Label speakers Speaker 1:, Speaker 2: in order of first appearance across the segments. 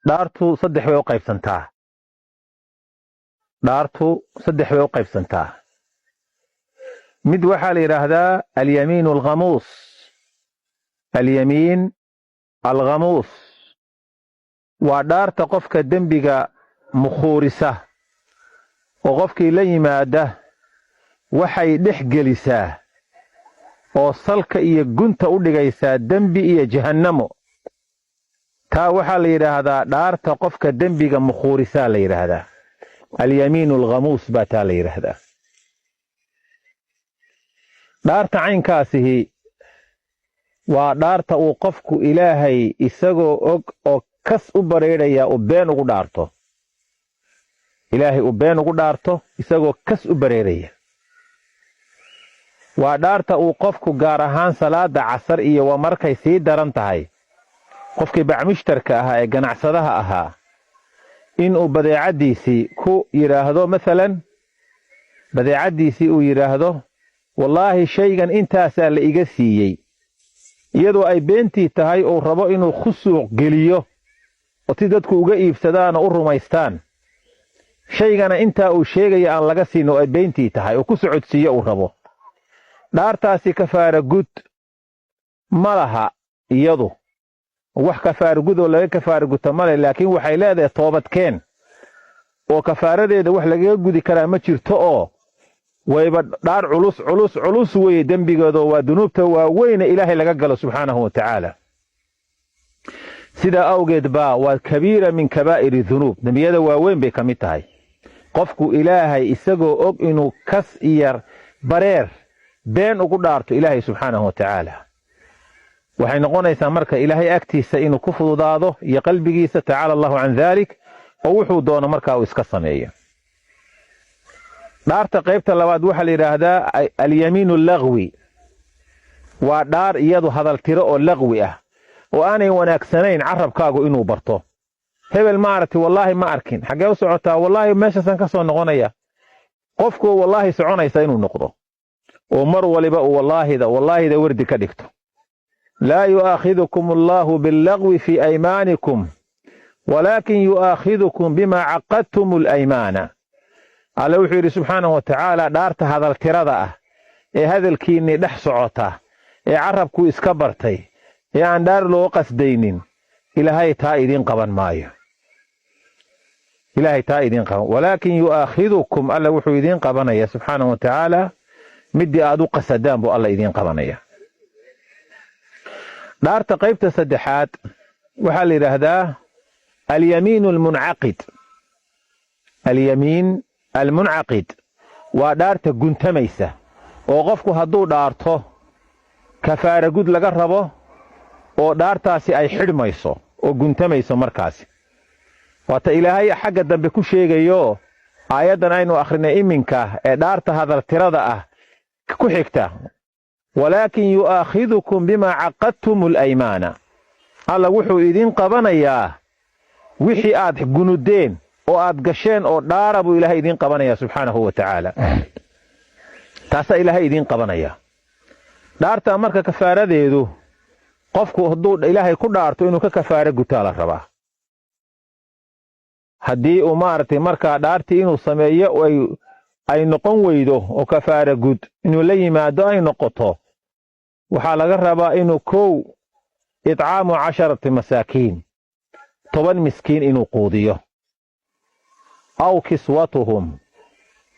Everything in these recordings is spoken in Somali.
Speaker 1: dhaartu saddex bay u qaybsantaa. dhaartu saddex bay u qaybsantaa. mid waxaa la yidhaahdaa alyamiin alghamuus. alyamiin alghamuus waa dhaarta qofka dembiga mukhuurisa oo qofkii la yimaada waxay dhex gelisaa oo salka iyo gunta u dhigaysaa dembi iyo jahannamo. taa waxaa la yidhaahdaa dhaarta qofka dembiga mukhuurisaa la yidhaahdaa. alyamiin alghamuus baa taa la yidhaahdaa. dhaarta caynkaasihi waa dhaarta uu qofku ilaahay isagoo og oo kas u bareedhaya uu been ugu dhaarto. ilaahay uu been ugu dhaarto isagoo kas u bareeraya. waa dhaarta uu qofku gaar ahaan salaada casar iyo waa markay sii daran tahay qofkii bacmushtarka ahaa ee ganacsadaha ahaa inuu badeecadiisii ku yidhaahdo maalan badeecadiisii uu yidhaahdo wallaahi shaygan intaasaa la iga siiyey, iyadoo ay beentii tahay uu rabo inuu ku suuq geliyo oo si dadku uga iibsadaan oo u rumaystaan. shaygana intaa uu sheegaya aan laga siin oo ay beentii tahay oo ku socodsiiyo uu rabo. dhaartaasi kafaara gud ma laha iyadu. wax kafaara gud oo laga kafaara guta male, laakiin waxay leedahay toobadkeen oo kafaaradeeda wax lagaga gudi karaa ma jirto oo wayba dhaar culus weeye dembigeeda waa dunuubta waaweyne ilaahay laga galo subxaanahu wa tacaala. sidaa awgeed baa waa kabiira min kabaa'iri dunuub, dembiyada waaweyn bay ka mid tahay. qofku ilaahay isagoo og inuu kas iyo bareer been ugu dhaarto ilaahay subxaanahu wa tacaala, waxay noqonaysaa marka ilaahay agtiisa inuu ku fududaado iyo qalbigiisa tacaala allahu can daalik, oo wuxuu doono markaa uu iska sameeyo. dhaarta qaybta labaad waxaa la yidhaahdaa alyamiin allagwi. waa dhaar iyadu hadaltiro oo lagwi ah oo aanay wanaagsanayn carabkaagu inuu barto. hebel ma aragti, wallaahi ma arkin. xaggee u socotaa? wallaahi meeshaasaan ka soo noqonaya. qofku wallaahi soconaysa inuu noqdo oo mar waliba uu wallaahida wardi ka dhigto. laa yu'aakhidukum allaahu billagwi fii aymaanikum walaakin yu'aakhidukum bimaa caqadtum alaymaana. alle wuxuu yidhi subxaanahu wa tacaala dhaarta hadaltirada ah ee hadalkiinnii dhex socota ee carabkuu iska bartay ee aan dhaar loo qasdaynin, ilaahay taa idiin qaban maayo. ilaahay taa idiin qaban, walaakin yu'aakhidukum, alle wuxuu idiin qabanaya subxaanahu wa tacaala midii aad u qasadaan buu alla idiin qabanaya. dhaarta qaybta saddexaad waxaa la yidhaahdaa alyamiin almuncaqid. alyamiin almuncaqid waa dhaarta guntamaysa oo qofku hadduu dhaarto kafaara gud laga rabo oo dhaartaasi ay xidhmayso oo guntamayso markaasi. waata ilaahay xagga dambe ku sheegayo aayaddan aynu akhrinay iminka ee dhaarta hadaltirada ah ku xigta, walaakin yu'aakhidukum bimaa caqadtum alaymaana. alla wuxuu idiin qabanayaa wixii aad gunudeen oo aad gasheen oo dhaara buu ilaahay idiin qabanayaa subxaanahu wa tacaala. taasaa ilaahay idiin qabanaya. dhaartaa marka kafaaradeedu qofku hadduu ilaahay ku dhaarto inuu ka kafaara gutaa la rabaa. haddii uu maaragtay markaa dhaartii inuu sameeyo ay noqon weydo oo kafaara gud inuu la yimaado ay noqoto, waxaa laga rabaa inuu kow itcaamu 10 masaakiin, 10 miskiin inuu quudiyo, aw kiswatuhum,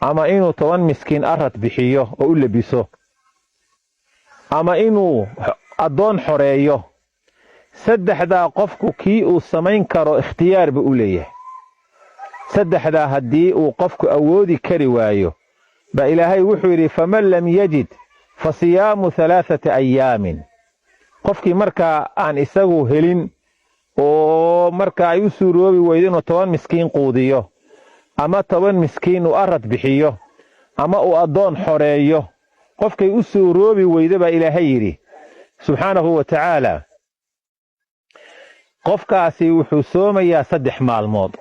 Speaker 1: ama inuu 10 miskiin arad bixiyo oo u labiso, ama inuu addoon xoreeyo. saddexdaa qofku kii uu samayn karo ikhtiyaar buu u leeyahay. saddexdaa haddii uu qofku awoodi kari waayo baa ilaahay wuxuu yidhi faman lam yajid fa siyaamu 3 ayaamin. qofkii markaa aan isagu helin oo markaa ay u suuroobi weydo inuu 10 miskiin quudiyo, ama 10 miskiin uu arad bixiyo, ama uu addoon xoreeyo, qofkay u suuroobi weydo baa ilaahay yidhi subxaanahu wa tacaala, qofkaasi wuxuu soomayaa 3 maalmood.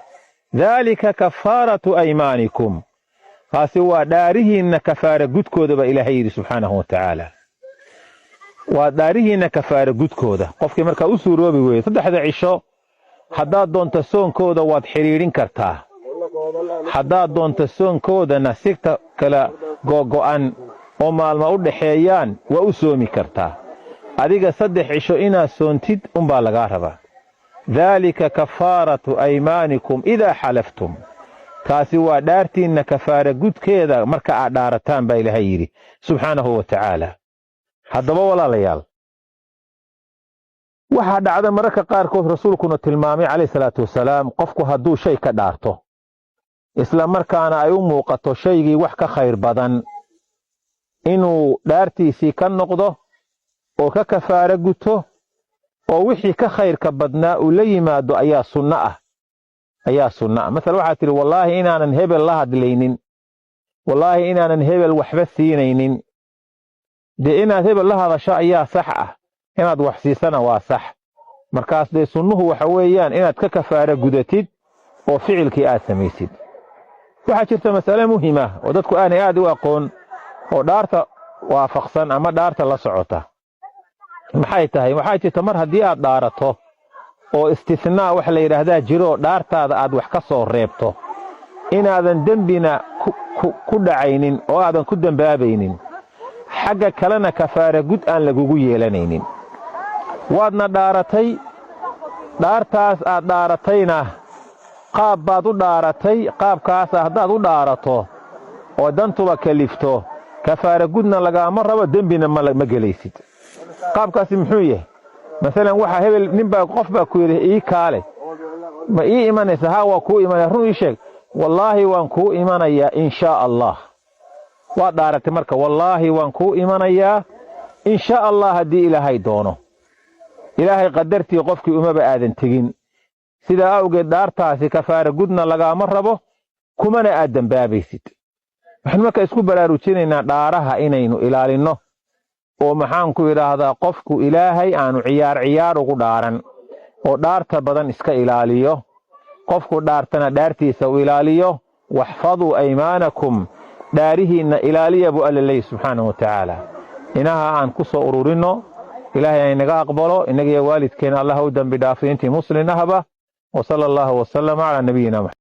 Speaker 1: daalika kafaaratu aymaanikum. kaasi waa dhaarihiinna kafaara gudkooda baa ilaahay yidhi subxaanahu wa tacaala. waa dhaarihiinna kafaara gudkooda. qofkii markaa u suuroobi weydo 3 cisho haddaad doonto soonkooda waad xidhiidhin kartaa haddaad doonto soonkoodana sigta kala go'go'an oo maalma u dhaxeeyaan waa u soomi kartaa adiga 3 cisho inaad soontid unbaa lagaa rabaa daalika kafaaratu aymaanikum idaa xalaftum taasi waa dhaartiinna kafaara gudkeeda marka aad dhaarataan baa ilaahay yidhi subxaanahu wa tacaala haddaba walaalayaal waxaa dhacda mararka qaarkood rasuulkuna tilmaamay calayhi salaatu wasalaam qofku hadduu shay ka dhaarto isla markaana ay u muuqato shaygii wax ka khayr badan inuu dhaartiisii ka noqdo oo ka kafaara guto oo wixii ka khayrka badnaa uu la yimaado ayaa sunno ah masala waxaa tidhi wallaahi inaanan hebel la hadlaynin wallaahi inaanan hebel waxba siinaynin dee inaad hebel la hadasho ayaa sax ah inaad wax siisana waa sax markaas dee sunnuhu waxa weeyaan inaad ka kafaara gudatid oo ficilkii aad samaysid waxaa jirta mas'ale muhiima oo dadku aanay aad u aqoon oo dhaarta waafaqsan ama dhaarta la socota maxay tahay waxaa jirta mar haddii aad dhaarato oo istisnaa wax la yidhaahdaa jiro dhaartaada aad wax ka soo reebto inaadan dembina ku dhacaynin oo aadan ku dembaabaynin xagga kalena kafaara gud aan lagugu yeelanaynin waadna dhaaratay dhaartaas aad dhaaratayna qaab baad u dhaaratay qaabkaasa haddaad u dhaarato oo dantuba kalifto kafaara gudna lagaama rabo dembina ma gelaysid qaabkaasi muxuu yahay masalan waxa hebel ninbaa qof baa ku yidhi ii kaale ma ii imanaysa haa waa kuu imanaya run ii sheeg wallaahi waan kuu imanayaa in shaa allah waad dhaaratay marka wallaahi waan kuu imanayaa in shaa allah haddii ilaahay doono ilaahay qadartii qofkii umaba aadan tegin sidaa awgeed dhaartaasi kafaara gudna lagaama rabo kumana aad dembaabaysid waxaan marka isku baraarujinaynaa dhaaraha inaynu ilaalinno oo maxaan ku idhaahdaa qofku ilaahay aanu ciyaar ugu dhaaran oo dhaarta badan iska ilaaliyo qofku dhaartana dhaartiisa u ilaaliyo waxfaduu aymaanakum dhaarihiinna ilaaliya buu alla leeyahy subxaanahu wa tacaala inaha aan ku soo ururinno ilaahay ay naga aqbalo innagiyo waalidkeena allah u dambi dhaafay intii muslin ahba وصلى الله وسلم على نبينا محمد